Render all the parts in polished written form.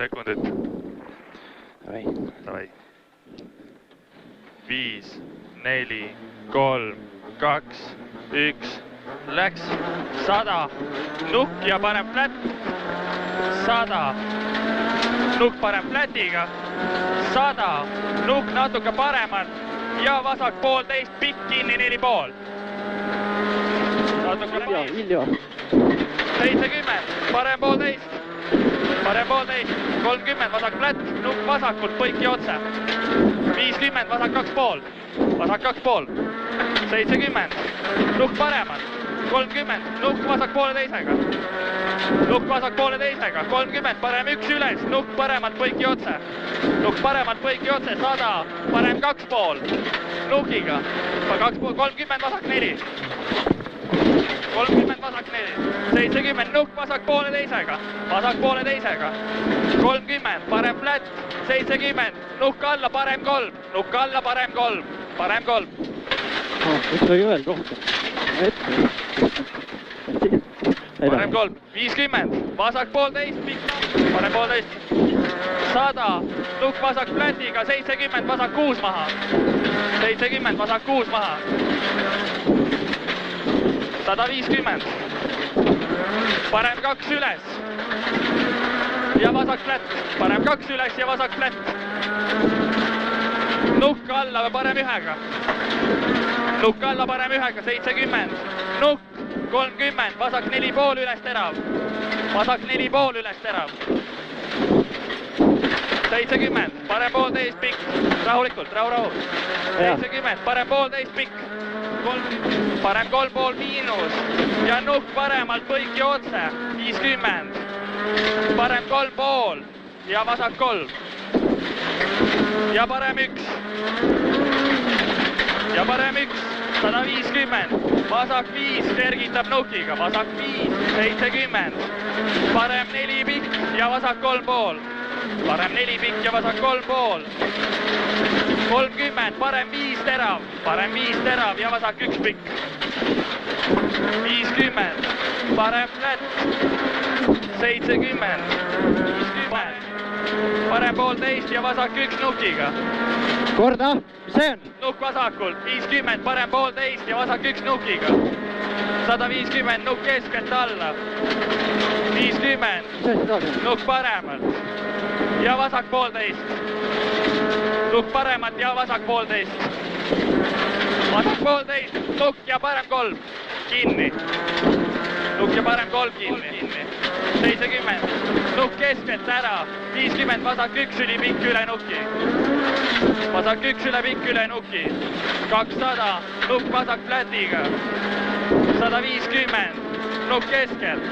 sekundit. Davai. 5, 4, 3, 2, 1, läks 100, nukk ja paneb flat, 100, nukk paneb flatiga, 100, nukk natuke paremalt ja vasak 1,5, pikk kinni 4,5. Natuke Hilja. 70, parem 1,5, parem 1,5, 30, vasak flat, nukk vasakult, põiki otse. 50, vasak 2,5, vasak 2,5, 70, nukk paremalt, 30, nukk vasak 1,5-ga, nukk vasak 1,5-ga, 30, parem 1 üles, nukk paremalt, põiki otse, nukk paremalt, põiki otse, 100, parem 2,5, nukiga, 30, vasak 4, 30, vasak 4, 70, nukk vasak 1,5-ga, vasak 1,5-ga, 30, parem flat, 70, nukk alla, parem 3, nukk alla, parem 3, parem 3. Üks oli veel rohkem. Parem 3, 50, vasak 1,5, pikk, parem 1,5, 100, nukk vasak flatiga, 70, vasak 6 maha, 70, vasak 6 maha, 150, parem 2 üles ja vasak flat, parem 2 üles ja vasak flat, nukk alla parem 1-ga, nukk alla parem 1-ga, 70, nukk 30, vasak 4,5 üles terav, vasak 4,5 üles terav, 70, parem 1,5 pikk, rahulikult, rahu, 70, parem 1,5 pikk, parem 3,5 miinus ja nukk paremalt põiki otse, 50, parem 3,5 ja vasak 3 ja parem 1 ja parem 1, 150, vasak 5, kergitab nukiga, vasak 5, 70, parem 4 pikk ja vasak 3,5, parem 4 pikk ja vasak 3,5, 30, parem 5 terav ja vasak 1 pikk, 50, parem flat, 70, 50, parem 1,5 ja vasak 1 nukiga. Korda, mis see on? Nukk vasakult, 50, parem 1,5 ja vasak 1 nukiga. 150, nukk keskelt alla. 50, nukk paremalt ja vasak 1,5. Nukk paremalt ja vasak 1,5. Vasak 1,5, nukk ja parem 3, kinni. Nukk ja parem 3 kinni. 70, nukk keskelt ära. 50, vasak 1 üli pikk üle nuki. Vasak 1 üle pikk üle nuki. 200, nukk vasak flatiga. 150, nukk keskelt.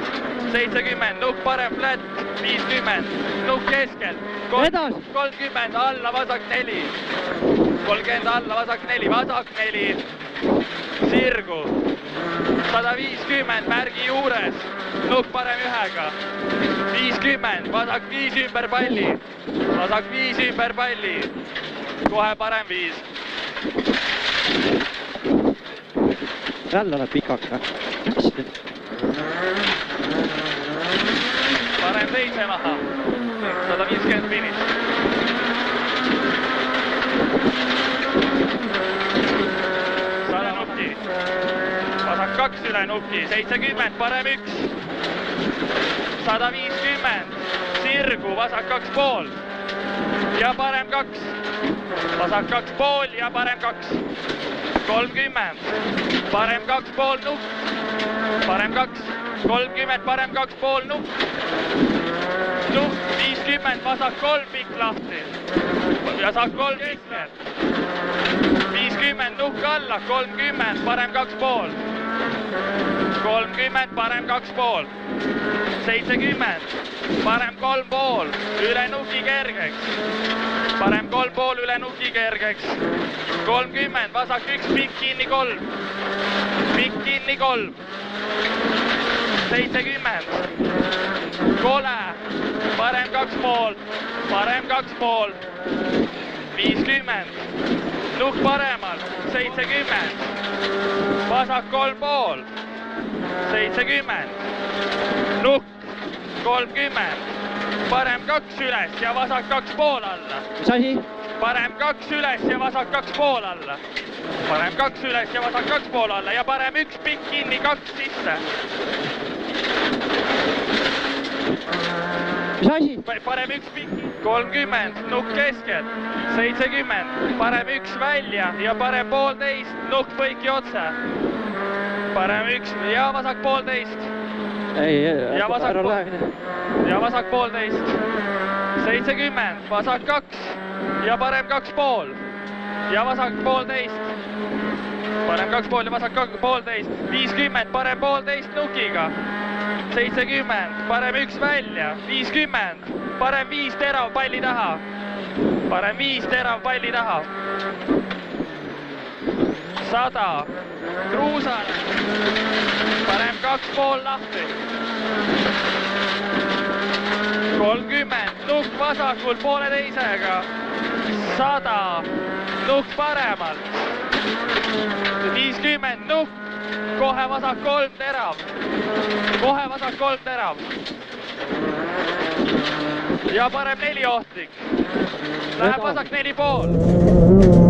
70, nukk parem flat. 50, nukk keskelt. 30, alla vasak 4. 30 alla vasak 4, vasak 4. Sirgu. 150, märgi juures. Nukk parem 1-ga. 50, vasak 5 ümber palli. Vasak 5 ümber palli. Kohe parem 5. Jälle oled pikaks, või? Parem 7 maha. 150 finish. Vasak 2 üle nuki, 70, parem 1. 150, sirgu, vasak 2,5 ja parem 2. Vasak 2,5 ja parem 2. 30, parem 2,5 nukk. Parem 2, 30, parem 2,5 nukk. Nukk, 50, vasak 3 pikk lahti. Vasak 3 pikk. 50, nukk alla, 30, parem 2,5. 30, parem 2,5. 70, parem 3,5, üle nuki kergeks. Parem 3,5 üle nuki kergeks. 30, vasak 1, pikk kinni 3. Pikk kinni 3. 70, kole, parem 2,5, parem 2,5. 50, nukk paremal, 70, vasak 3,5, 70, nukk 30, parem 2 üles ja vasak 2,5 alla. Mis asi? Parem 2 üles ja vasak 2,5 alla. Parem 2 üles ja vasak 2,5 alla ja parem 1 pikk kinni, 2 sisse. Mis asi? Parem 1 pikk, 30, nukk keskel, 70, parem 1 välja ja parem 1,5, nukk põiki otse. Parem 1 ja vasak 1,5. Ei, Ja vasak ära pool. lähene. Ja vasak 1,5. 70, vasak 2 ja parem 2,5. Ja vasak 1,5. Parem 2,5 ja vasak 1,5. 50, parem 1,5 nukiga. 70, parem 1 välja. 50, parem 5 terav palli taha. Parem 5 terav palli taha. 100, kruusane. Parem 2,5 lahti. 30, nukk vasakul 1,5-ga. 100, nukk paremalt. 50, nukk, kohe vasak 3 terav. Kohe vasak 3 terav. Ja parem 4 ohtlik. Läheb vasak 4,5.